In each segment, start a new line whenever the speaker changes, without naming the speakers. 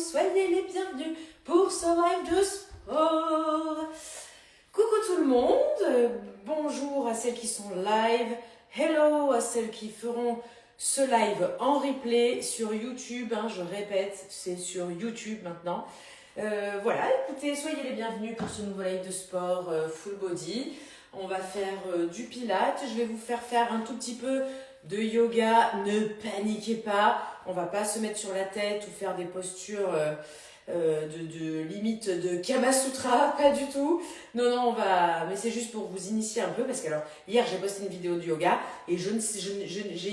soyez les bienvenus pour ce live de sport. Coucou tout le monde, bonjour à celles qui sont live, hello à celles qui feront ce live en replay sur YouTube, je répète, c'est sur YouTube maintenant. Voilà, écoutez, soyez les bienvenus pour ce nouveau live de sport full body. On va faire du pilates, je vais vous faire un tout petit peu de yoga, ne paniquez pas, on va pas se mettre sur la tête ou faire des postures de limite de Kama Sutra, pas du tout. Non, on va, mais c'est juste pour vous initier un peu parce que alors hier j'ai posté une vidéo de yoga et j'ai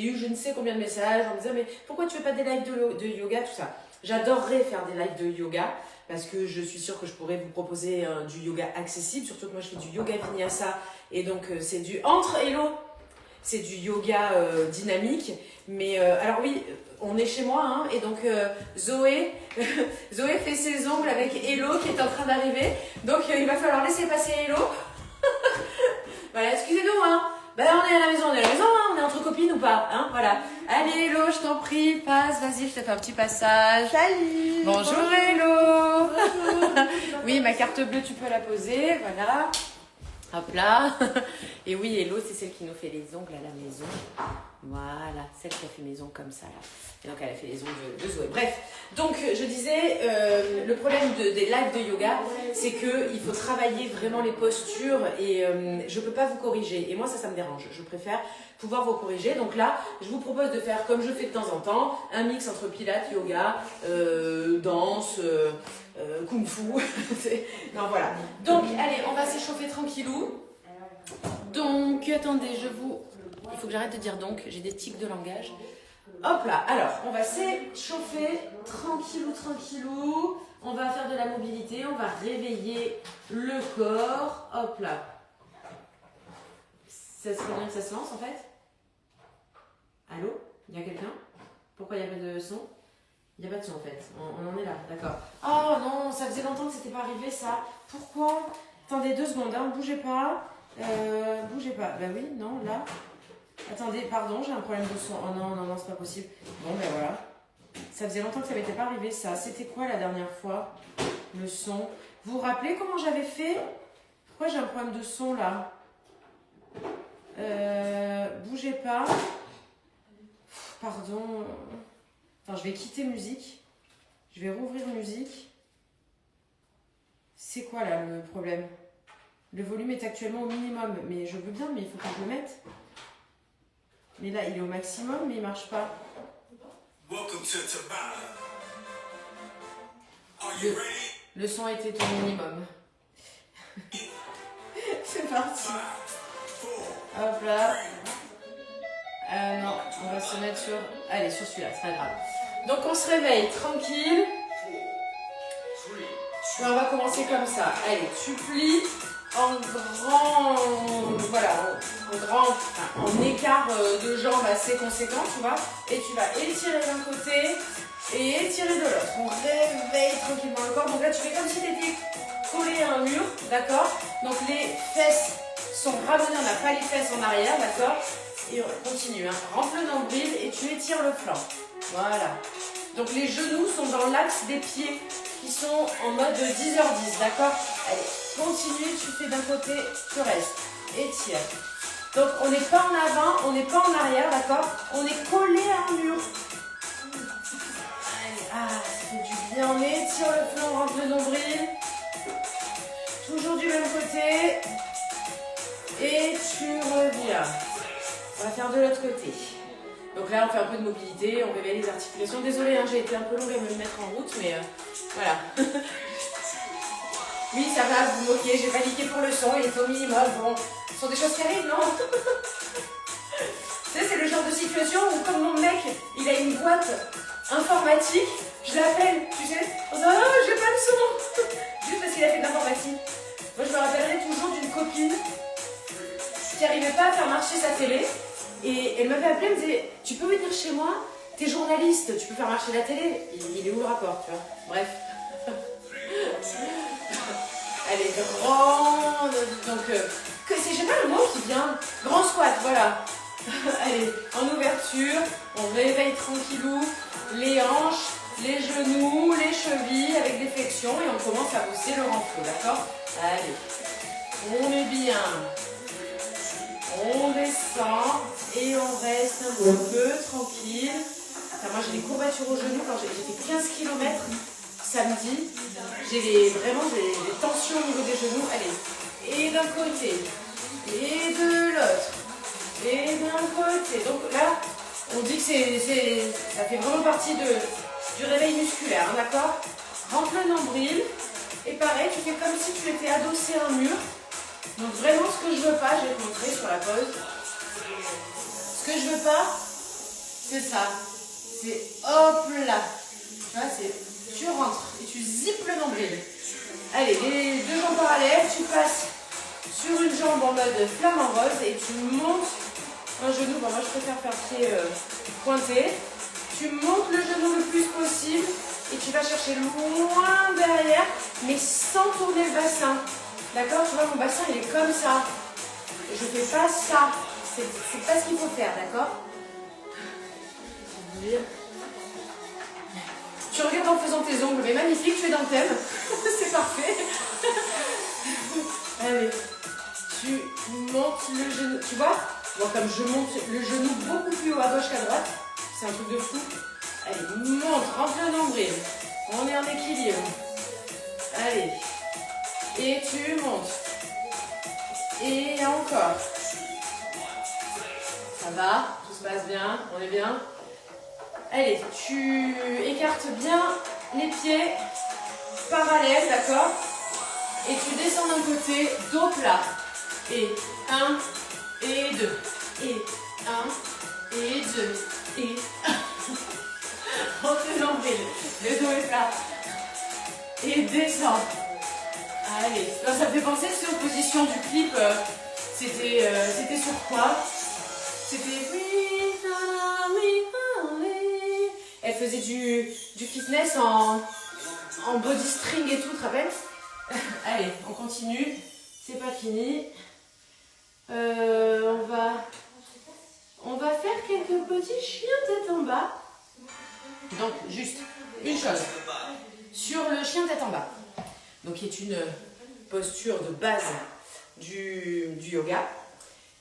eu je ne sais combien de messages en me disant mais pourquoi tu fais pas des lives de yoga, tout ça. J'adorerais faire des lives de yoga parce que je suis sûre que je pourrais vous proposer du yoga accessible, surtout que moi je fais du yoga vinyasa et donc c'est du c'est du yoga dynamique. Mais alors oui, on est chez moi et donc Zoé fait ses ongles avec Hello qui est en train d'arriver. Donc il va falloir laisser passer Hello. Voilà, excusez-nous Ben on est à la maison, on est entre copines ou pas, voilà. Allez Hello, je t'en prie, passe, vas-y, je te fais un petit passage.
Salut.
Bonjour Hello. Bonjour. Oui, ma carte bleue, tu peux la poser, voilà. Hop là. Et oui, Hello, c'est celle qui nous fait les ongles à la maison. Voilà, celle qui a fait mes ongles comme ça là. Et donc elle a fait les ongles de Zoé. Bref, donc je disais, le problème des lives de yoga, c'est qu'il faut travailler vraiment les postures et je ne peux pas vous corriger. Et moi ça me dérange. Je préfère pouvoir vous corriger. Donc là, je vous propose de faire comme je fais de temps en temps, un mix entre pilates, yoga, danse, kung fu. Non voilà. Donc allez, on va s'échauffer tranquillou. Donc attendez, il faut que j'arrête de dire donc, j'ai des tics de langage. Hop là, alors on va s'échauffer tranquillou. On va faire de la mobilité, on va réveiller le corps. Hop là. Ça serait bien que ça se lance en fait. Allô? Il y a quelqu'un? Pourquoi il n'y a pas de son? Il n'y a pas de son en fait, on en est là, d'accord. Oh non, ça faisait longtemps que c'était pas arrivé ça. Pourquoi? Attendez 2 secondes, bougez pas. Bougez pas. Bah oui, non, là. Attendez, pardon, j'ai un problème de son. Oh non, c'est pas possible. Bon, ben voilà. Ça faisait longtemps que ça m'était pas arrivé ça. C'était quoi la dernière fois? Le son. Vous vous rappelez comment j'avais fait? Pourquoi j'ai un problème de son là? Bougez pas. Pardon. Attends, je vais quitter musique. Je vais rouvrir musique. C'est quoi là le problème? Le volume est actuellement au minimum, mais je veux bien, mais il faut que je le mette. Mais là, il est au maximum, mais il marche pas. Le son était au minimum. C'est parti. Hop là. Non, on va se mettre sur... Allez, sur celui-là, c'est pas grave. Donc on se réveille tranquille. On va commencer comme ça. Allez, tu plies en écart de jambes assez conséquent, tu vois. Et tu vas étirer d'un côté et étirer de l'autre. On réveille tranquillement le corps. Donc là, tu fais comme si tu étais collé à un mur, d'accord. Donc les fesses sont ramenées, on n'a pas les fesses en arrière, d'accord. Et on continue, rentre le nombril et tu étires le flanc. Voilà. Donc les genoux sont dans l'axe des pieds qui sont en mode 10h10, d'accord? Allez, continue, tu fais d'un côté, tu restes. Étire. Donc on n'est pas en avant, on n'est pas en arrière, d'accord? On est collé à un mur. Allez, ça fait du bien. On étire le flanc, rentre le nombril. Toujours du même côté. Et tu reviens. On va faire de l'autre côté. Donc là, on fait un peu de mobilité, on réveille les articulations. Désolée, j'ai été un peu longue à me mettre en route, mais voilà. Oui, ça va, vous moquez, j'ai paniqué pour le son, il est au minimum. Bon, ce sont des choses qui arrivent, non? Tu sais, c'est le genre de situation où, comme mon mec, il a une boîte informatique, je l'appelle, tu sais, en disant « Oh, j'ai pas le son !» Juste parce qu'il a fait de l'informatique. Moi, je me rappellerai toujours d'une copine qui n'arrivait pas à faire marcher sa télé. Et elle m'avait appelé, elle me disait « Tu peux venir chez moi? T'es journaliste, tu peux faire marcher la télé ?» Il est où le rapport, tu vois? Bref. Elle est grande, donc c'est jamais le mot qui vient. Grand squat, voilà. Allez, en ouverture, on réveille tranquillou les hanches, les genoux, les cheville avec des flexions et on commence à bosser le renfort, d'accord? Allez, on est bien. On descend et on reste un petit peu tranquille. Enfin, moi j'ai des courbatures aux genoux quand j'ai fait 15 km samedi. J'ai vraiment des tensions au niveau des genoux. Allez, et d'un côté, et de l'autre, et d'un côté. Donc là, on dit que ça fait vraiment partie du réveil musculaire, hein, d'accord? Rentre le nombril. Et pareil, tu fais comme si tu étais adossé à un mur. Donc vraiment, ce que je veux pas, je vais te montrer sur la pause. Ce que je veux pas, c'est ça. C'est hop là. Tu vois, tu rentres et tu zippes le nombril. Allez, les deux jambes parallèles, tu passes sur une jambe en mode flamant rose et tu montes un genou. Bon, moi je préfère faire pied pointé. Tu montes le genou le plus possible et tu vas chercher loin derrière, mais sans tourner le bassin. D'accord? Tu vois, mon bassin il est comme ça. Je ne fais pas ça. C'est pas ce qu'il faut faire, d'accord? Tu regardes en faisant tes ongles, mais magnifique, tu es dans le thème. C'est parfait. Allez, tu montes le genou. Tu vois? Moi, comme je monte le genou beaucoup plus haut à gauche qu'à droite, c'est un truc de fou. Allez, monte, rentre le nombril. On est en équilibre. Allez. Et tu montes. Et encore. Ça va, tout se passe bien, on est bien. Allez, tu écartes bien les pieds parallèles, d'accord? Et tu descends d'un côté, dos plat. Et 1, et 2. Et 1, et 2. Et 1. Rentre le nombril, le dos est plat. Et descends. Allez, alors, ça me fait penser aux positions du clip, c'était sur quoi? C'était... Elle faisait du fitness en body string et tout, tu te rappelles? Allez, on continue, c'est pas fini. On va faire quelques petits chiens tête en bas. Donc, juste une chose, sur le chien tête en bas. Donc, qui est une posture de base du yoga.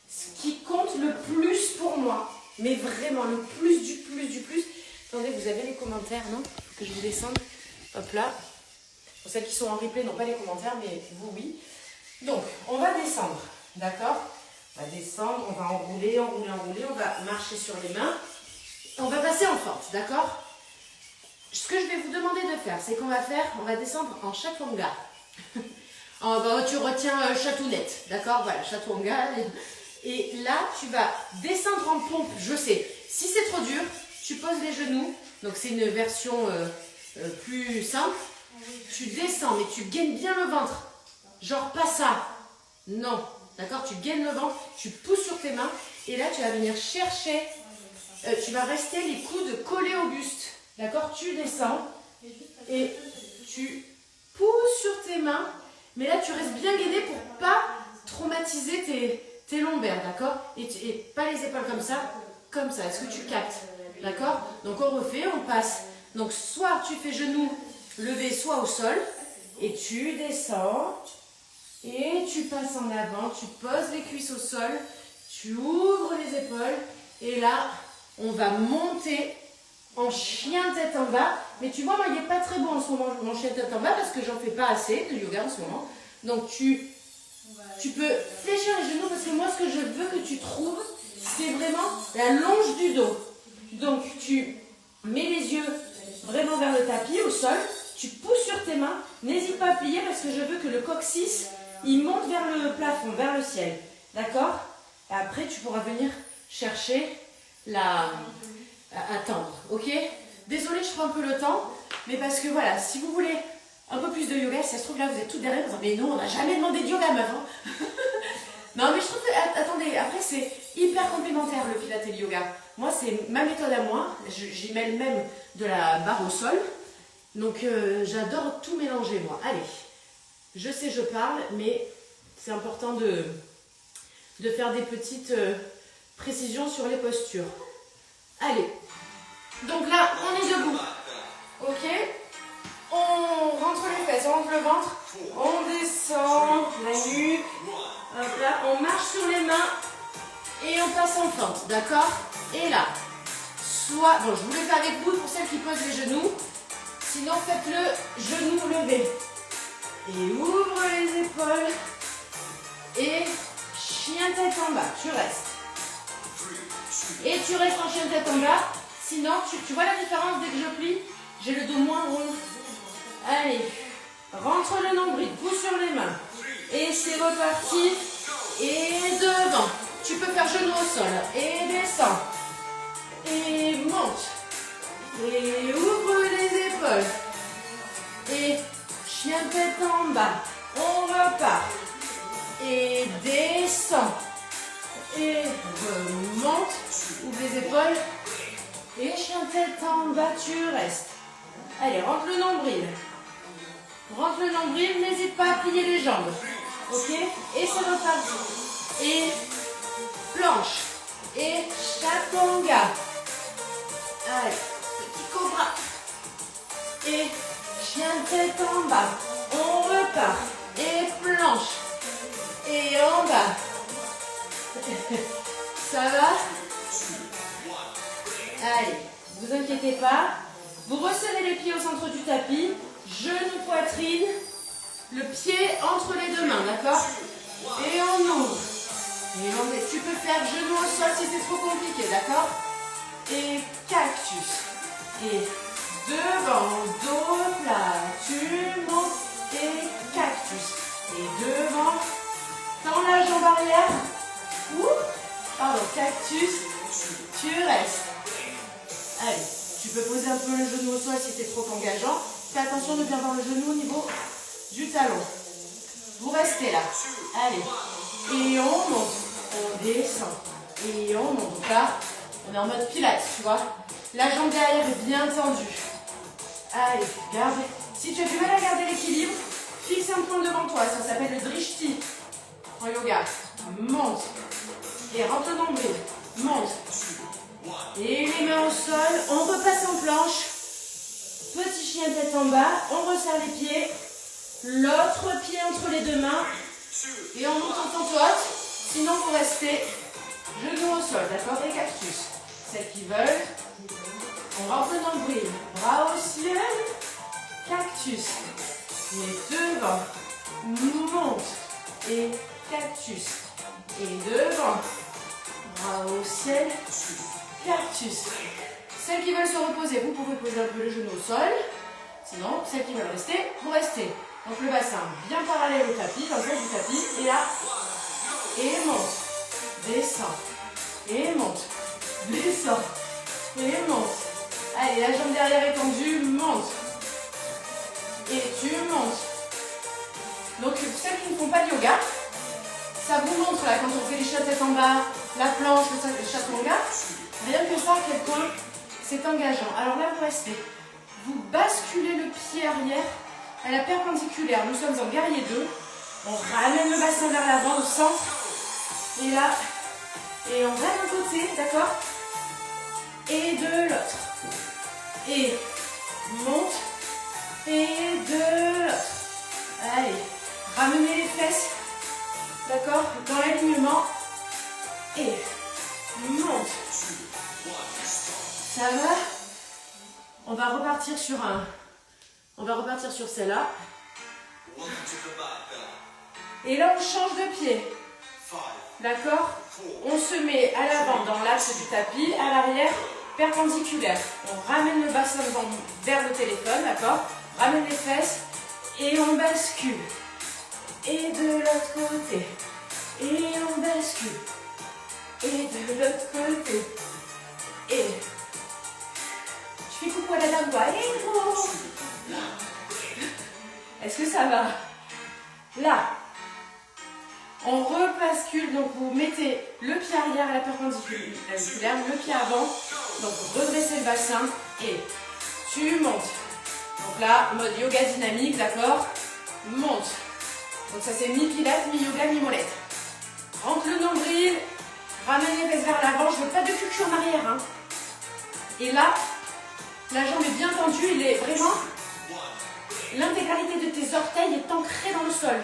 Ce qui compte le plus pour moi, mais vraiment le plus du plus du plus. Attendez, vous avez les commentaires, non? Que je vous descende. Hop là. Pour celles qui sont en replay, n'ont pas les commentaires, mais vous, oui. Donc, on va descendre, d'accord? On va descendre, on va enrouler, enrouler, enrouler. On va marcher sur les mains. On va passer en force, d'accord? Ce que je vais vous demander de faire, c'est qu'on va descendre en chaturanga. Tu retiens chatounette, d'accord? Voilà, chaturanga. Et là, tu vas descendre en pompe, je sais. Si c'est trop dur, tu poses les genoux. Donc, c'est une version plus simple. Tu descends, mais tu gaines bien le ventre. Genre pas ça. Non, d'accord? Tu gaines le ventre, tu pousses sur tes mains. Et là, tu vas venir chercher. Tu vas rester les coudes collés au buste. D'accord? Tu descends et tu pousses sur tes mains. Mais là, tu restes bien gainé pour pas traumatiser tes lombaires, d'accord? Et pas les épaules comme ça. Est-ce que tu captes? D'accord? Donc, on refait, on passe. Donc, soit tu fais genoux levés, soit au sol. Et tu descends. Et tu passes en avant. Tu poses les cuisses au sol. Tu ouvres les épaules. Et là, on va monter en chien tête en bas. Mais tu vois, moi, il n'est pas très bon en ce moment, mon chien tête en bas, parce que j'en fais pas assez de yoga en ce moment. Donc, tu peux fléchir les genoux, parce que moi, ce que je veux que tu trouves, c'est vraiment la longe du dos. Donc, tu mets les yeux vraiment vers le tapis, au sol. Tu pousses sur tes mains. N'hésite pas à plier, parce que je veux que le coccyx, il monte vers le plafond, vers le ciel. D'accord? Et après, tu pourras venir chercher à tendre, ok? Désolée, je prends un peu le temps, mais parce que voilà, si vous voulez un peu plus de yoga, si ça se trouve là, vous êtes toutes derrière, vous dites, mais non, on n'a jamais demandé de yoga, meuf. Hein. Non, mais je trouve que, attendez, après, c'est hyper complémentaire le pilates et le yoga. Moi, c'est ma méthode à moi, j'y mêle même de la barre au sol, donc j'adore tout mélanger, moi. Allez, je sais, je parle, mais c'est important de faire des petites précisions sur les postures. Allez, donc là, on est debout, ok? On fesses, on rentre le ventre, on descend la nuque, hop là, on marche sur les mains et on passe en fente, d'accord? Et là, soit, bon je vous le fais avec vous pour celles qui posent les genoux, sinon faites-le genou levé. Et ouvre les épaules et chien tête en bas, tu restes. Et tu restes en chien tête en bas, sinon tu vois la différence dès que je plie? J'ai le dos moins rond. Allez, rentre le nombril, pousse sur les mains. Et c'est reparti. Et devant. Tu peux faire genou au sol. Et descends. Et monte. Et ouvre les épaules. Et chien tête en bas. On repart. Et descend. Et remonte. Ouvre les épaules. Et chien tête en bas, tu restes. Allez, rentre le nombril. Rentre le nombril, n'hésite pas à plier les jambes. Ok? Et c'est reparti. Et planche. Et chaturanga. Allez, petit cobra. Et chien tête en bas. On repart. Et planche. Et en bas. Ça va? Allez, vous inquiétez pas. Vous resserrez les pieds au centre du tapis. Genou, poitrine. Le pied entre les deux mains, d'accord? Et on ouvre. Et tu peux faire genou au sol si c'est trop compliqué, d'accord? Et cactus. Et devant, dos plat. Tu montes. Et cactus. Et devant. Tends la jambe arrière. Pardon, cactus. Tu restes. Allez, tu peux poser un peu le genou au sol si c'est trop engageant. Fais attention de bien avoir le genou au niveau du talon. Vous restez là. Allez. Et on monte. On descend. Et on monte. Donc là, on est en mode pilates, tu vois. La jambe derrière est bien tendue. Allez, garde. Si tu as du mal à garder l'équilibre, fixe un point devant toi. Ça s'appelle le drishti en yoga. Monte. Et rentre le nombril. Monte. Et les mains au sol. On repasse en planche. Petit chien tête en bas. On resserre les pieds. L'autre pied entre les deux mains. Et on monte en tente haute. Sinon, vous restez genoux au sol. D'accord? Et cactus. Celles qui veulent. On rentre le nombril. Bras au ciel. Cactus. Et devant. Monte. Et cactus. Et devant. Bras au ciel. Cactus. Celles qui veulent se reposer, vous pouvez poser un peu le genou au sol. Sinon, celles qui veulent rester, vous restez. Donc le bassin bien parallèle au tapis, dans le sens du tapis. Et là. Et monte. Descend. Et monte. Descend. Et monte. Allez, la jambe derrière est tendue. Monte. Et tu montes. Donc celles qui ne font pas de yoga, ça vous montre là quand on fait les chiens tête en bas, la planche, le chaturanga. Rien que ça, à quel point c'est engageant. Alors là, vous restez. Vous basculez le pied arrière à la perpendiculaire. Nous sommes en guerrier 2. On ramène le bassin vers l'avant, au centre. Et là, et on va d'un côté, d'accord? Et de l'autre. Et monte. Et de l'autre. Allez, ramenez les fesses. D'accord? Dans l'alignement. Et monte. Ça va? On va repartir sur celle-là. Et là, on change de pied. D'accord? On se met à l'avant dans l'axe du tapis, à l'arrière, perpendiculaire. On ramène le bassin vers le téléphone, d'accord? Ramène les fesses et on bascule. Et de l'autre côté. Et on bascule. Et de l'autre côté. Et je fais coucou à la dame. Est-ce que ça va? Là, on rebascule. Donc vous mettez le pied arrière à la perpendiculaire, le pied avant. Donc redressez le bassin et tu montes. Donc là, mode yoga dynamique, d'accord? Monte. Donc ça c'est mi-pilates, mi-yoga, mi-molette. Rentre le nombril, ramène les fesses vers l'avant. Je veux pas de cul en arrière. Hein. Et là, la jambe est bien tendue. Il est vraiment... L'intégration l'intégralité de tes orteils est ancrée dans le sol.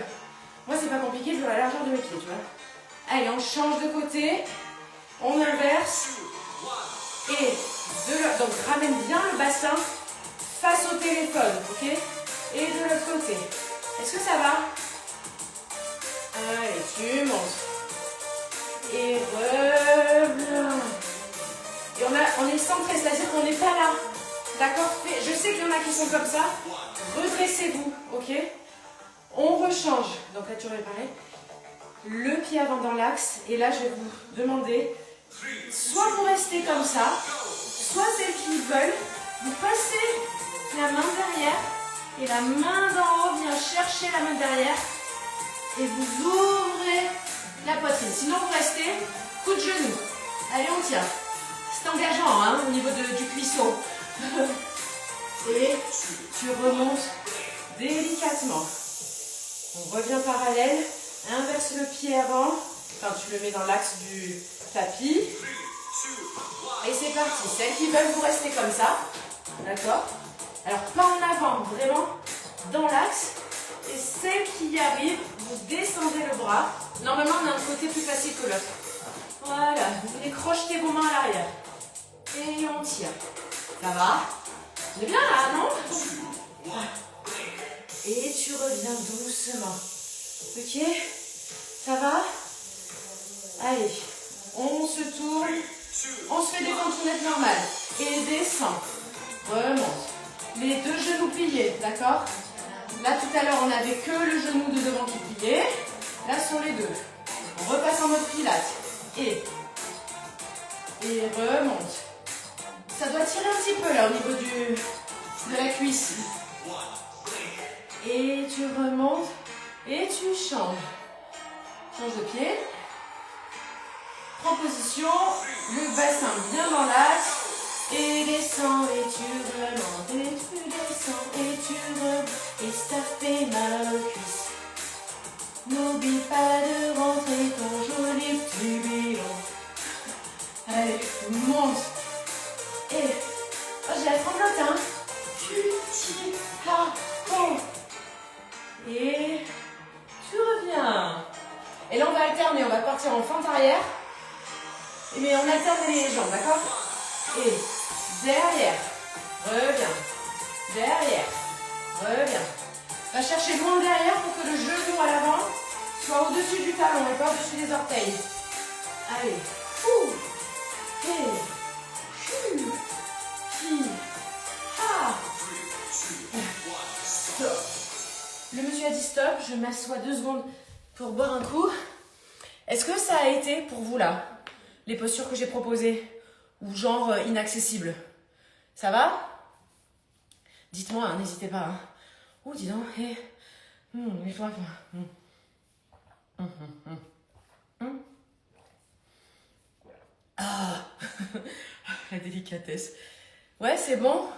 Moi, c'est pas compliqué, je veux la largeur de mes pieds, tu vois. Allez, on change de côté. On inverse. Et donc, ramène bien le bassin face au téléphone, ok? Et de l'autre côté. Est-ce que ça va? Allez, tu montes. Et reviens. Et on est centré, c'est-à-dire qu'on n'est pas là. D'accord? Je sais qu'il y en a qui sont comme ça. Redressez-vous, ok? On rechange. Donc là, tu aurais pareil. Le pied avant dans l'axe. Et là, je vais vous demander, soit vous restez comme ça, soit celles qui veulent, vous passez la main derrière et la main d'en haut vient chercher la main derrière et vous ouvrez la poitrine. Sinon, vous restez coup de genou. Allez, on tient. C'est engageant hein, au niveau du cuisseau. Et tu remontes délicatement. On revient parallèle. Inverse le pied avant. Enfin, tu le mets dans l'axe du tapis. Et c'est parti. Celles qui veulent, vous restez comme ça. D'accord? Alors, pas en avant, vraiment dans l'axe. Et celles qui y arrivent, vous descendez le bras. Normalement, on a un côté plus facile que l'autre. Voilà. Vous venez crocheter vos mains à l'arrière. Et on tire. Ça va? C'est bien là, non? Et tu reviens doucement. Ok? Ça va? Allez. On se tourne. On se fait des cantonettes normales. Et descend. Remonte. Les deux genoux pliés, d'accord? Là, tout à l'heure, on n'avait que le genou de devant qui pliait. Là, sur les deux. On repasse en mode pilates. Et remonte. Ça doit tirer un petit peu, là, au niveau de la cuisse. Et tu remontes. Et tu changes. Change de pied. Prends position. Le bassin bien dans l'axe. Et descends, et tu remontes, et tu descends, et tu remontes, et ça fait mal aux cuisses. N'oublie pas de rentrer ton joli petit bilan. Allez, monte. Et, oh, j'ai la tremblote, hein. Tu tires, oh. Et tu reviens. Et là, on va alterner, on va partir en fente arrière. Mais on alterne les jambes, d'accord? Et derrière, reviens, derrière, reviens. Va chercher loin derrière pour que le genou à l'avant soit au-dessus du talon et pas au-dessus des orteils. Allez, fou, et chu, qui, ha. Stop. Le monsieur a dit stop, je m'assois 2 secondes pour boire un coup. Est-ce que ça a été pour vous là, les postures que j'ai proposées? Ou genre inaccessible. Ça va? Dites-moi, hein, n'hésitez pas. Hein. Oh, dis donc, hé. Les fois. Ah, la délicatesse. Ouais, c'est bon.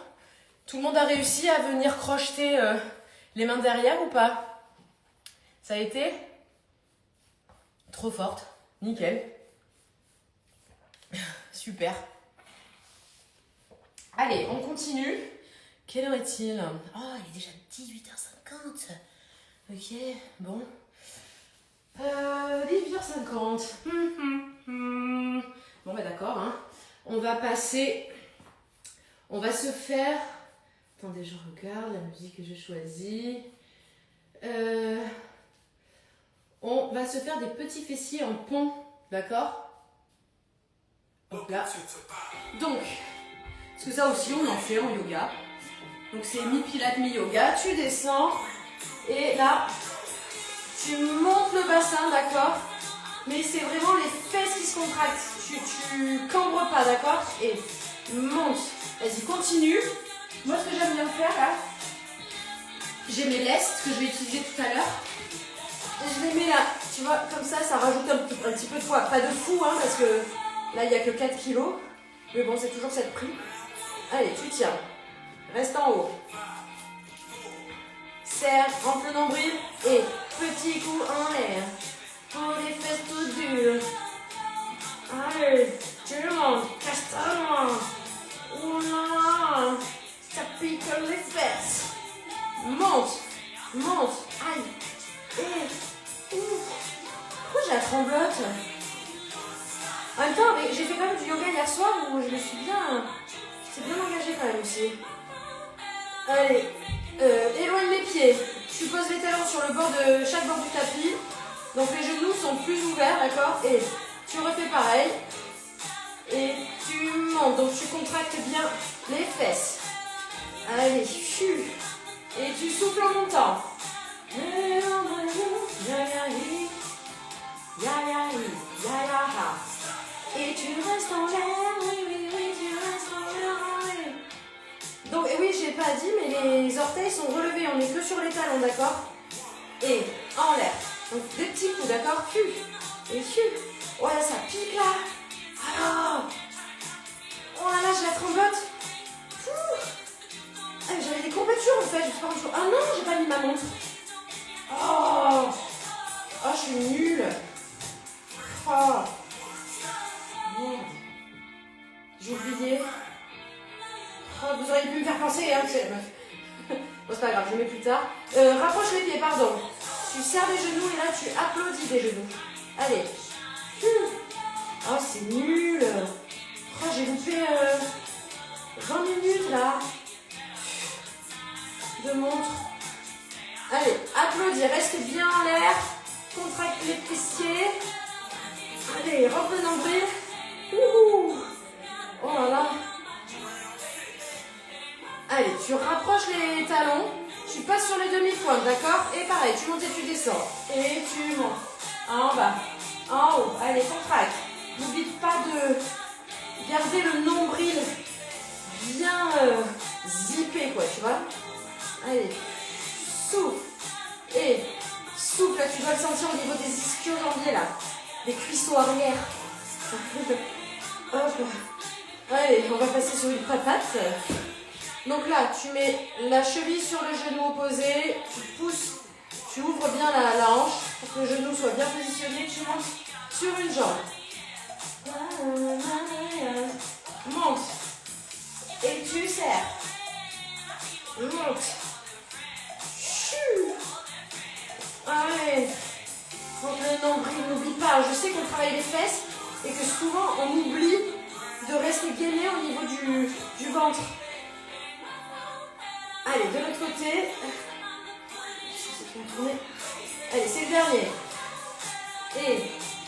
Tout le monde a réussi à venir crocheter les mains derrière ou pas? Ça a été? Trop forte. Nickel. Super. Allez, on continue. Quelle heure est-il? Oh, il est déjà 18h50. Ok, bon. 18h50. Bon, bah d'accord. Hein. On va passer... On va se faire... Attendez, je regarde la musique que j'ai choisie. On va se faire des petits fessiers en pont. D'accord? Donc là. Donc... Parce que ça aussi, on en fait en yoga. Donc c'est mi-pilates, mi-yoga. Tu descends. Et là, tu montes le bassin, d'accord? Mais c'est vraiment les fesses qui se contractent. Tu cambres pas, d'accord? Et monte. Vas-y, continue. Moi, ce que j'aime bien faire, là, j'ai mes lestes que je vais utiliser tout à l'heure. Et je les mets là. Tu vois, comme ça rajoute un petit peu de poids. Pas de fou, hein, parce que là, il n'y a que 4 kilos. Mais bon, c'est toujours cette prix. Allez, tu tiens. Reste en haut. Serre, rentre le nombril. Et petit coup en l'air. Pour les fesses tout dures. Allez, tu montes. Casse-toi. Oh là là. Ça pique les fesses. Monte. monte, aïe, et ouf. Pourquoi j'ai la tremblote? En même temps, j'ai fait quand même du yoga hier soir où je me suis bien... C'est bien engagé quand même aussi. Allez, éloigne les pieds. Tu poses les talons sur le bord de chaque bord du tapis. Donc les genoux sont plus ouverts, d'accord? Et tu refais pareil. Et tu montes. Donc tu contractes bien les fesses. Allez, chut. Et tu souffles en montant. Et tu restes en l'air, oui, tu restes en l'air. Donc, et oui, je n'ai pas dit, mais les orteils sont relevés, on n'est que sur les talons, d'accord? Et en l'air. Donc, des petits coups, d'accord? Et voilà, ça pique là. Alors. Oh là là, j'ai la tremblote. Ah, j'avais des courbatures en fait, je sais pas comment. Ah non, j'ai pas mis ma montre. Oh, je suis nulle. Oh. Merde. J'ai oublié. Oh, vous auriez pu me faire penser, hein. Bon, c'est pas grave, je le mets plus tard. Rapproche les pieds, pardon. Tu serres les genoux et là tu applaudis des genoux. Allez. Oh, c'est nul. Oh, j'ai loupé 20 minutes là. De montre. Allez, applaudis, reste bien en l'air. Contracte les fessiers. Allez, rentre le nombril. Ouh. Oh là là. Allez, tu rapproches les talons. Tu passes sur les demi-pointes, d'accord? Et pareil, tu montes et tu descends. Et tu montes. En bas, en haut. Allez, contracte. N'oublie pas de garder le nombril bien zippé, quoi, tu vois? Allez, souffle. Et souffle, là, tu dois le sentir au niveau des ischio-jambiers, là. Des cuisseaux arrière. Hop. Allez, on va passer sur une patate. Donc là, tu mets la cheville sur le genou opposé, tu pousses, tu ouvres bien la hanche pour que le genou soit bien positionné, tu montes sur une jambe. Monte. Et tu serres. Monte. Allez. Donc le nombril, n'oublie pas. Je sais qu'on travaille les fesses et que souvent on oublie de rester gainé au niveau du ventre. Allez, de l'autre côté. Allez, c'est le dernier. Et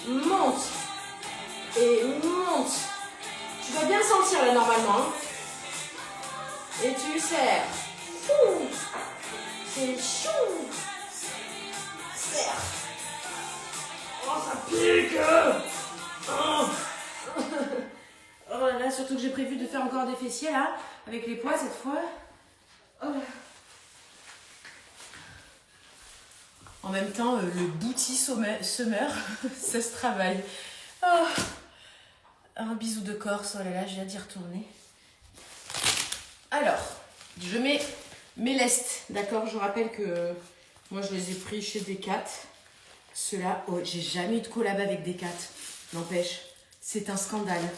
monte. Et monte. Tu dois bien le sentir là normalement. Hein. Et tu serres. C'est chou. Serre. Oh, ça pique. Oh là là, surtout que j'ai prévu de faire encore des fessiers là, avec les poids cette fois. Oh. En même temps, le booty summer, ça se travaille. Oh. Un bisou de Corse, oh là là, je viens d'y retourner. Alors, je mets mes lestes, d'accord? Je rappelle que moi je les ai pris chez Decat. Ceux-là, oh, j'ai jamais eu de collab avec Decat. N'empêche, c'est un scandale.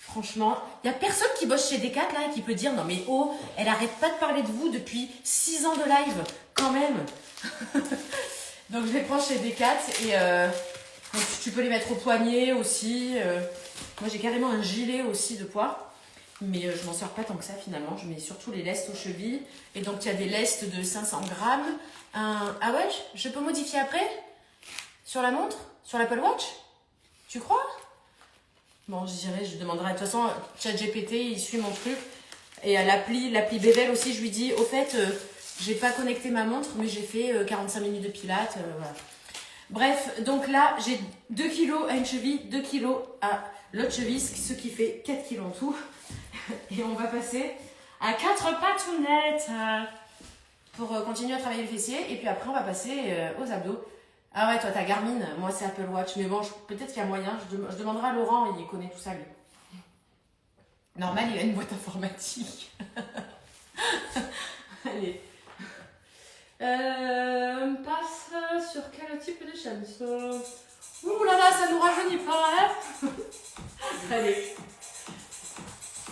Franchement, il n'y a personne qui bosse chez Decat là et qui peut dire non mais oh, elle arrête pas de parler de vous depuis 6 ans de live, quand même. Donc je les prends chez Decat et donc, tu peux les mettre au poignet aussi. Moi j'ai carrément un gilet aussi de poids, mais je m'en sers pas tant que ça finalement. Je mets surtout les lestes aux chevilles et donc il y a des lestes de 500 grammes. Ah ouais, je peux modifier après? Sur la montre? Sur l'Apple Watch? Tu crois? Bon, je demanderai. De toute façon, ChatGPT, il suit mon truc. Et à l'appli Bevel aussi, je lui dis, au fait, j'ai pas connecté ma montre, mais j'ai fait 45 minutes de pilates. Voilà. Bref, donc là, j'ai 2 kilos à une cheville, 2 kilos à l'autre cheville, ce qui fait 4 kilos en tout. Et on va passer à 4 patounettes pour continuer à travailler le fessier. Et puis après, on va passer aux abdos. Ah ouais, toi t'as Garmin, moi c'est Apple Watch, mais bon, peut-être qu'il y a moyen, je demanderai à Laurent, il connaît tout ça lui. Normal, il a une boîte informatique. Allez. On passe sur quel type de chanson? Ouh là là, ça nous rajeunit pas, hein. Allez.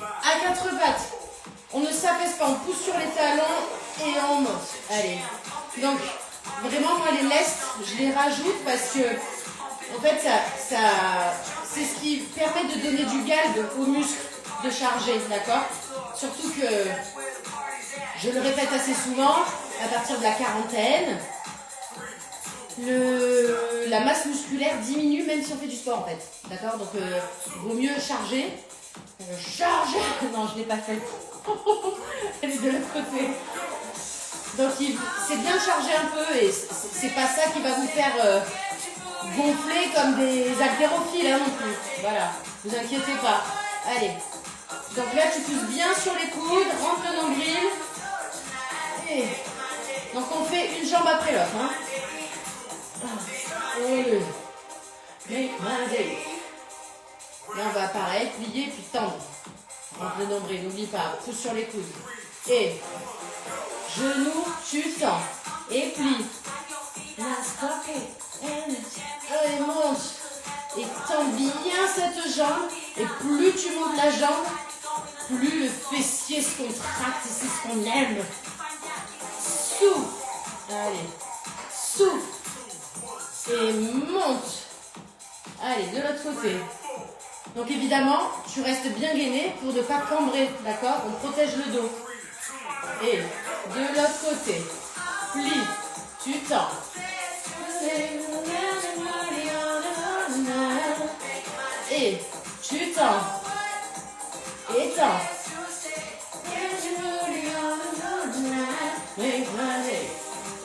À 4 pattes, on ne s'apaise pas, on pousse sur les talons.
et on monte. Allez. Donc, vraiment, moi, les lestes, je les rajoute parce que, en fait, c'est ce qui permet de donner du galbe aux muscles de charger, d'accord? Surtout que, je le répète assez souvent, à partir de la quarantaine, la masse musculaire diminue même si on fait du sport, en fait. D'accord? Donc, vaut mieux charger. Charge! Non, je ne l'ai pas fait. Elle est de l'autre côté. Donc, c'est bien de charger un peu et c'est pas ça qui va vous faire gonfler comme des haltérophiles hein, non plus. Voilà, vous inquiétez pas. Allez. Donc là, tu pousses bien sur les coudes, rentre le nombril. Et... Donc, on fait une jambe après l'autre. Hein. Et là, on va pareil, plier puis tendre. Rentre le nombril, n'oublie pas, pousse sur les coudes. Et genou, tu tends. Et plie. Allez, monte. Et tends bien cette jambe. Et plus tu montes la jambe, plus le fessier se contracte. Et c'est ce qu'on aime. Souffle. Allez. Souffle. Et monte. Allez, de l'autre côté. Donc évidemment, tu restes bien gainé pour ne pas cambrer, d'accord? On protège le dos. Et de l'autre côté, plie, tu tends. Et tu tends. Et tends.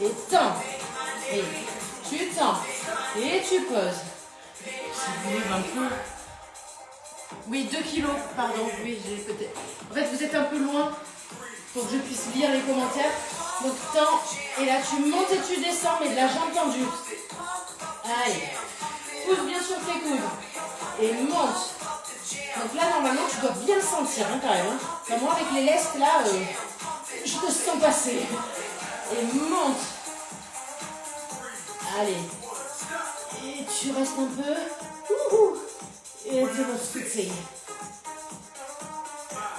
Et tends. Et tu tends. Et tu poses. Ça vous lève un peu. Oui, 2 kilos, pardon. Oui, j'ai peut-être. En fait, vous êtes un peu loin pour que je puisse lire les commentaires. Donc, tends. Et là, tu montes et tu descends, mais de la jambe tendue. Allez. Pousse bien sur tes coudes. Et monte. Donc là, normalement, tu dois bien le sentir, hein, quand même. Hein. Enfin, moi, avec les lestes, là, je te sens passer. Et monte. Allez. Et tu restes un peu. Ouhou. Et de l'autre côté.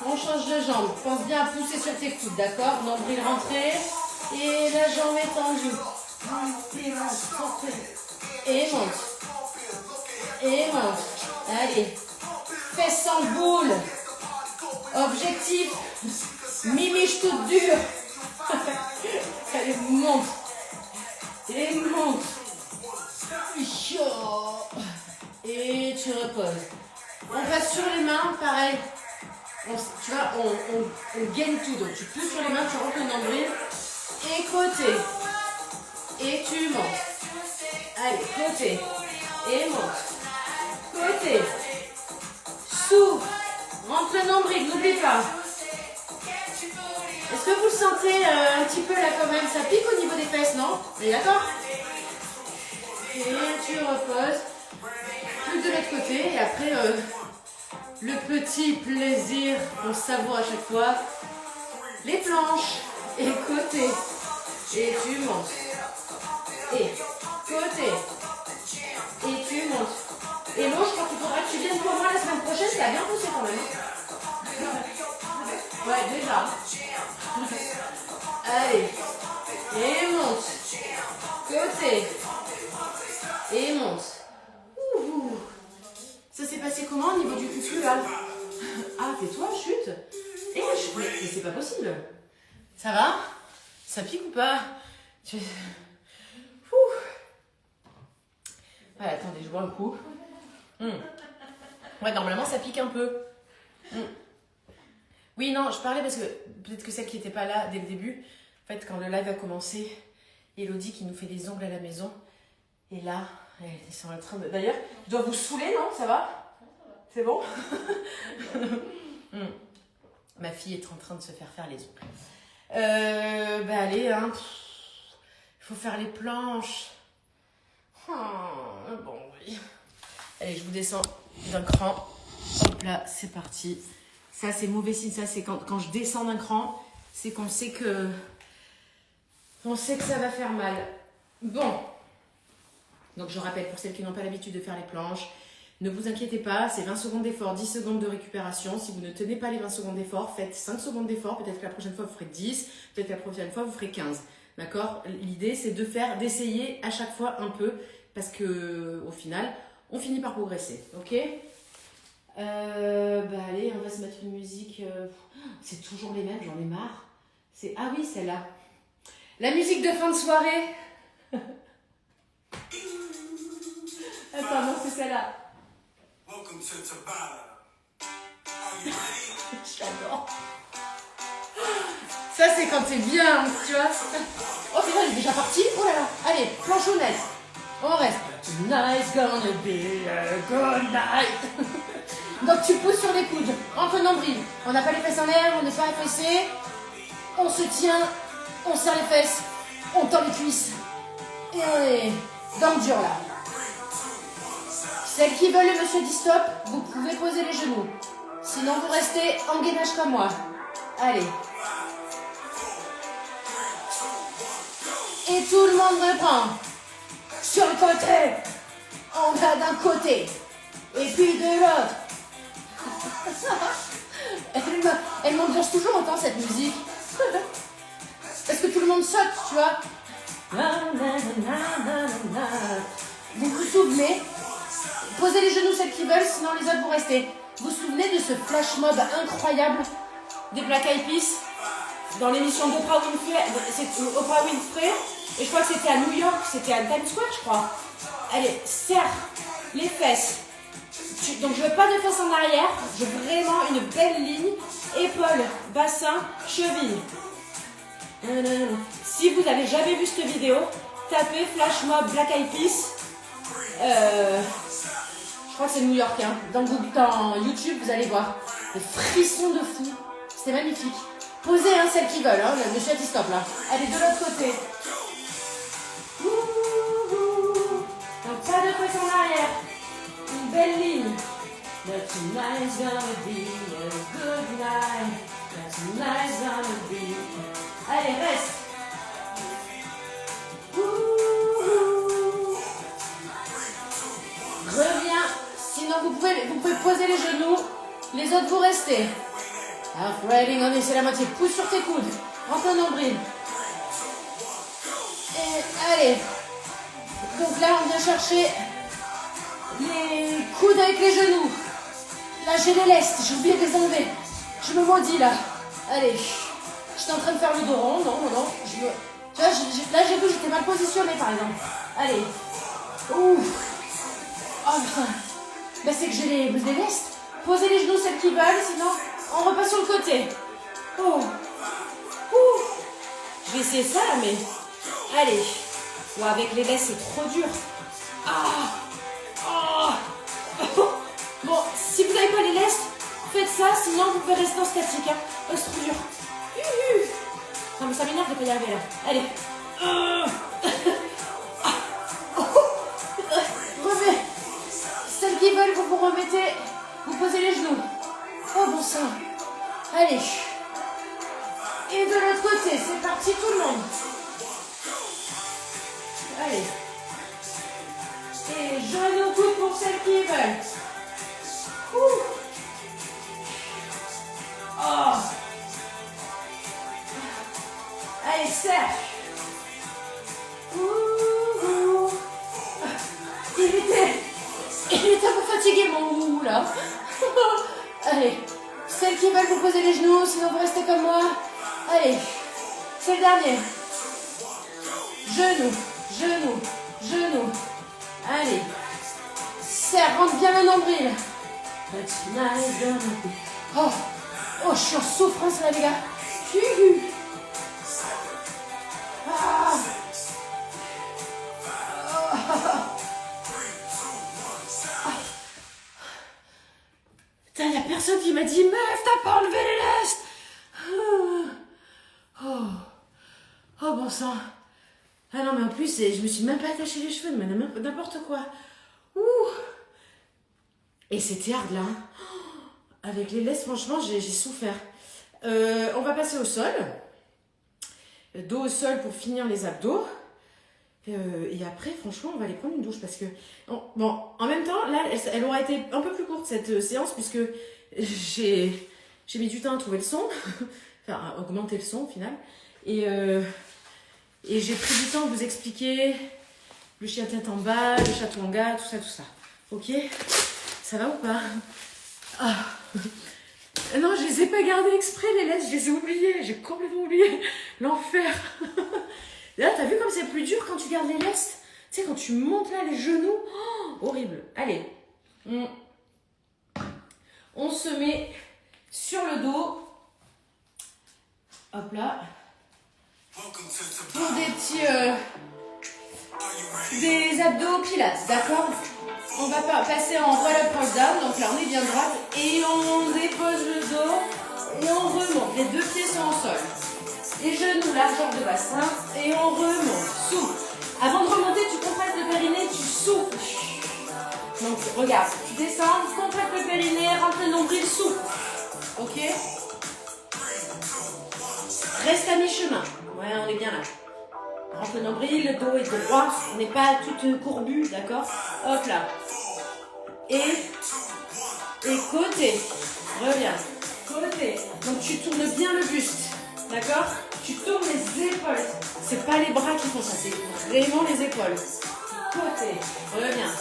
On change de jambe. Pense bien à pousser sur tes coudes, d'accord? Nombril rentré. Et la jambe est tendue. Et monte. Et monte. Allez. Fesses en boule. Objectif. Mimiche toute dure. Allez, monte. Et monte. Et tu reposes. On passe sur les mains, pareil. Tu vois, on gaine tout. Donc tu pousses sur les mains, tu rentres le nombril. Et côté. Et tu montes. Allez, côté. Et monte. Côté. Souffle. Rentre le nombril, n'oublie pas. Est-ce que vous le sentez un petit peu là quand même? Ça pique au niveau des fesses, non? On est d'accord? Et tu reposes. Plus de l'autre côté. Et après, le petit plaisir qu'on savoure à chaque fois. Les planches. Et côté. Et tu montes. Et côté. Et tu montes. Et l'eau, je crois qu'il faudra que tu viennes pour moi la semaine prochaine. Ça a bien poussé quand même. Ouais, déjà. Allez. Et monte. Côté. Et monte. Ouh. Ça s'est passé comment au niveau du cul là? Ah, tais-toi, chute. Et mais c'est pas possible. Ça va? Ça pique ou pas? Ouais, attendez, je bois un coup. Ouais, normalement ça pique un peu. Oui, non, je parlais parce que peut-être que celle qui n'était pas là dès le début, en fait, quand le live a commencé, Elodie qui nous fait des ongles à la maison, et là, ils sont en train de... D'ailleurs, je dois vous saouler, non? Ça va? C'est bon? Ma fille est en train de se faire les ongles. Bah allez, hein. Il faut faire les planches. Bon, oui. Allez, je vous descends d'un cran. Hop là, c'est parti. Ça, c'est mauvais signe. Ça, c'est quand je descends d'un cran, c'est qu'on sait que... On sait que ça va faire mal. Bon. Donc, je rappelle, pour celles qui n'ont pas l'habitude de faire les planches, Ne vous inquiétez pas, c'est 20 secondes d'effort, 10 secondes de récupération. Si vous ne tenez pas les 20 secondes d'effort, faites 5 secondes d'effort. Peut-être que la prochaine fois, vous ferez 10. Peut-être que la prochaine fois, vous ferez 15. D'accord? L'idée, c'est d'essayer à chaque fois un peu. Parce que au final, on finit par progresser. Ok? Allez, on va se mettre une musique. C'est toujours les mêmes, j'en ai marre. Ah oui, celle-là. La musique de fin de soirée. Attends, non, c'est celle-là. J'adore. Ça, c'est quand t'es bien, tu vois. Oh, c'est vrai, elle est déjà partie. Oh là là. Allez, planchonnette. On reste. Tonight's gonna be a good night. Donc, tu pousses sur les coudes. Entre le nombril. On n'a pas les fesses en l'air, on n'est pas affaissé. On se tient. On serre les fesses. On tend les cuisses. Et on est dans le dur, là. Celles qui veulent le monsieur dit stop, vous pouvez poser les genoux. Sinon, vous restez en gainage comme moi. Allez. Et tout le monde reprend. Sur le côté. On va d'un côté. Et puis de l'autre. Elle m'ambiance toujours autant cette musique. Parce que tout le monde saute, tu vois. Vous vous souvenez? Posez les genoux celles qui veulent, sinon les autres vous restez. Vous vous souvenez de ce flash mob incroyable des Black Eyed Peas dans l'émission d'Oprah Winfrey, Oprah Winfrey, et je crois que c'était à New York, c'était à Times Square, je crois. Allez, serre les fesses. Donc je veux pas de fesses en arrière, je veux vraiment une belle ligne, épaules, bassin, cheville. Si vous n'avez jamais vu cette vidéo, tapez flash mob Black Eyed Peas. Je crois que c'est New York, hein. Dans YouTube, vous allez voir. Des frissons de fou. C'était magnifique. Posez, hein, celles qui veulent, hein. Le monsieur dit stop là. Allez, de l'autre côté. Donc, pas de pression en arrière. Une belle ligne. But tonight's gonna be a good night. But tonight's gonna be. Allez, reste. Reviens. Sinon, vous pouvez poser les genoux. Les autres, vous restez. Half riding on, c'est la moitié. Pousse sur tes coudes. Rentre le nombril. Et allez. Donc là, on vient chercher les coudes avec les genoux. Là, j'ai les lestes. J'ai oublié de les enlever. Je me maudis là. Allez. J'étais en train de faire le dos rond. Non. Tu vois, là, j'ai vu, j'étais mal positionnée par exemple. Allez. Ouf. Oh putain. Bah, c'est que j'ai les lestes. Posez les genoux celles qui veulent, sinon on repasse sur le côté. Oh. Ouh. Je vais essayer ça là, mais. Allez. Ouais, avec les lestes, c'est trop dur. Ah. Oh. Bon, si vous n'avez pas les lestes, faites ça, sinon vous pouvez rester en statique. Hein. Oh, c'est trop dur. Non, mais ça m'énerve de ne pas y arriver là. Allez. Remets. Celles qui veulent, vous vous remettez. Vous posez les genoux. Oh bon sang. Allez. Et de l'autre côté, c'est parti tout le monde. Allez. Et genoux coudes pour celles qui veulent. Ouh. Oh. Allez, serre. Ouh. Il était un peu fatigué mon ouh là. Allez. Celles qui veulent vous poser les genoux, sinon vous restez comme moi. Allez. C'est le dernier. Genoux. Allez. Serre, rentre bien le nombril. Oh, je suis en souffrance là les gars. Ah. Putain, y a personne qui m'a dit meuf, t'as pas enlevé les lestes. Oh bon sang. Ah non mais en plus je me suis même pas attaché les cheveux, mais n'importe quoi. Ouh. Et c'était hard là. Avec les lestes, franchement, j'ai souffert. On va passer au sol. Dos au sol pour finir les abdos.
Et après, franchement, on va aller prendre une douche parce que... Bon, en même temps, là, elle aura été un peu plus courte cette séance puisque j'ai mis du temps à trouver le son, enfin à augmenter le son au final. Et j'ai pris du temps à vous expliquer le chien tête en bas, le chaturanga, tout ça. Ok? Ça va ou pas? Ah. Non, je les ai pas gardés exprès les laisses, je les ai oubliés, j'ai complètement oublié. L'enfer. Là, t'as vu comme c'est plus dur quand tu gardes les laisses? Tu sais, quand tu montes là les genoux, horrible. Allez, on se met sur le dos. Hop là. Pour des petits... des abdos pilates, d'accord? On va passer en roll-up, roll-down. Donc là, on est bien droite. Et on dépose le dos. Et on remonte. Les deux pieds sont au sol. Les genoux, largeur de bassin. Et on remonte. Souffle. Avant de remonter, tu contractes le périnée, tu souffles. Donc, regarde. Tu descends, contracte le périnée, rentre le nombril, souffle. Ok? Reste à mi-chemin. Ouais, on est bien là. Rentre le nombril, le dos est droit. On n'est pas toute courbue, d'accord? Hop là. Et côté. Reviens. Côté. Donc tu tournes bien le buste. D'accord? Tu tournes les épaules. C'est pas les bras qui font ça, c'est vraiment les épaules. Côté. Reviens.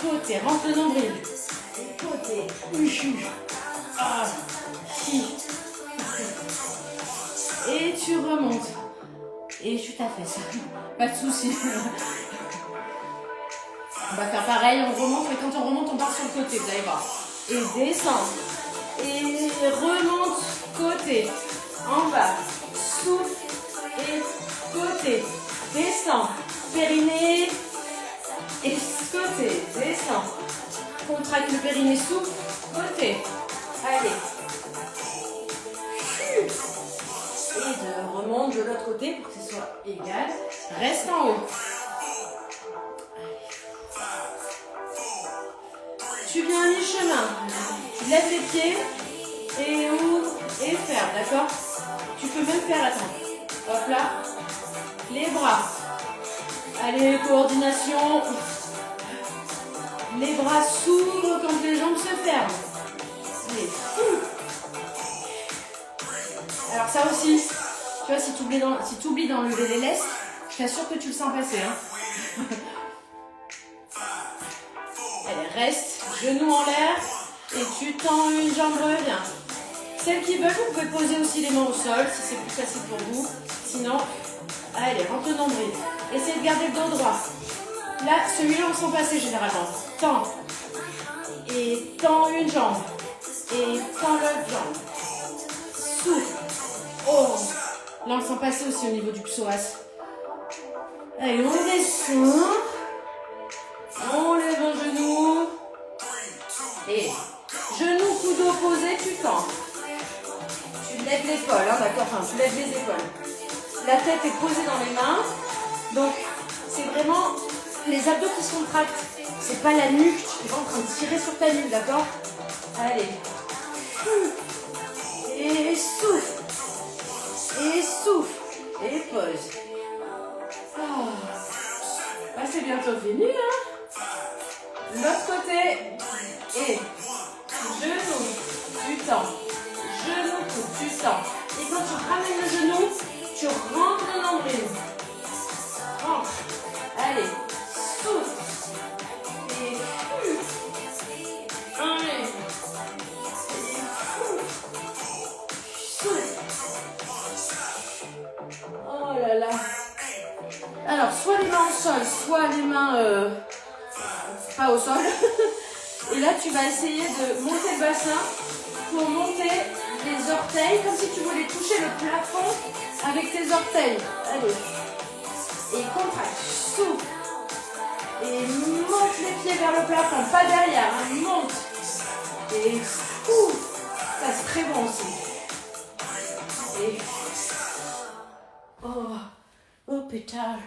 Côté. Rentre le nombril. Côté. Ah. Et tu remontes. Et tu t'affaisses. Pas de soucis. On va faire pareil, on remonte, et quand on remonte, on part sur le côté, vous allez voir. Et descend. Et remonte, côté. En bas. Souffle. Et côté. Descend. Périnée. Et côté. Descend. Contracte le périnée, souffle. Côté. Allez. Et de remonte de l'autre côté pour que ce soit égal. Reste en haut. Tu viens à mi-chemin, tu lèves les pieds et ouvre et ferme, d'accord? Tu peux même faire, attends, hop là, les bras. Allez, coordination. Les bras s'ouvrent quand les jambes se ferment. Allez. Alors ça aussi, tu vois, si tu oublies d'enlever les laisses, je t'assure que tu le sens passer. Hein. Allez, reste, genoux en l'air, et tu tends une jambe, reviens. Celles qui veulent, vous pouvez poser aussi les mains au sol, si c'est plus facile pour vous. Sinon, allez, rentre le nombril. Essayez de garder le dos droit. Là, celui-là, on sent passer généralement. Tends. Et tends une jambe. Et tends l'autre jambe. Souffle. Oh. Là, on sent passer aussi au niveau du psoas. Allez, on descend. On lève un genou. Et genou, coude opposé, tu tends. Tu lèves l'épaule, hein, d'accord? Enfin, tu lèves les épaules. La tête est posée dans les mains. Donc, c'est vraiment les abdos qui se contractent. C'est pas la nuque. Tu n'es pas en train de tirer sur ta nuque, d'accord? Allez. Et souffle. Et souffle. Et pose. Oh. Ah, c'est bientôt fini, hein? L'autre côté. Et genou, tu tends. Genou, tu tends. Et quand tu ramènes le genou, tu rentres le nombril. Rentre. Allez. Souffle. Et allez. Souffle. Oh là là. Alors, soit les mains au sol, soit les mains pas au sol. Et là, tu vas essayer de monter le bassin pour monter les orteils, comme si tu voulais toucher le plafond avec tes orteils. Allez. Et contracte. Souffle. Et monte les pieds vers le plafond, pas derrière, hein. Monte. Et ça c'est très bon aussi. Et oh pétard,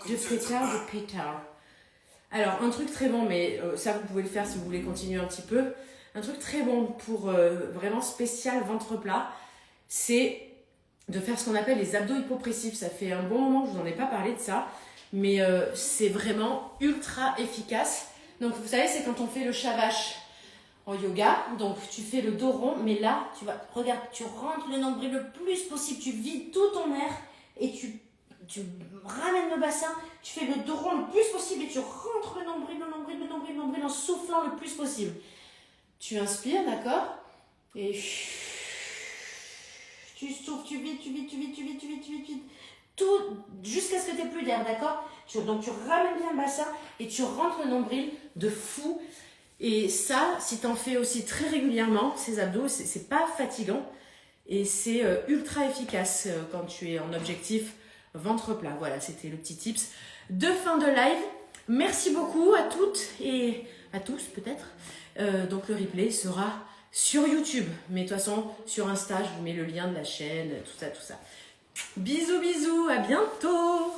de pétard. Alors un truc très bon, mais ça vous pouvez le faire si vous voulez continuer un petit peu. Un truc très bon pour vraiment spécial ventre plat, c'est de faire ce qu'on appelle les abdos hypopressifs. Ça fait un bon moment que je vous en ai pas parlé de ça.
Mais c'est vraiment ultra efficace. Donc vous savez, c'est quand on fait le shavash en yoga. Donc tu fais le dos rond, mais là, regarde, tu rentres le nombril le plus possible, tu vides tout ton air et tu ramènes le bassin, tu fais le dos rond le plus possible et tu rentres le nombril en soufflant le plus possible. Tu inspires, d'accord? Et tu souffles, tu vides. Tout jusqu'à ce que tu n'aies plus d'air, d'accord? Donc tu ramènes bien le bassin et tu rentres le nombril de fou. Et ça, si tu en fais aussi très régulièrement, ces abdos, c'est pas fatigant et c'est ultra efficace quand tu es en objectif ventre plat. Voilà, c'était le petit tips de fin de live. Merci beaucoup à toutes et à tous peut-être. Donc le replay sera sur YouTube, mais de toute façon sur Insta, je vous mets le lien de la chaîne, tout ça. Bisous, à bientôt.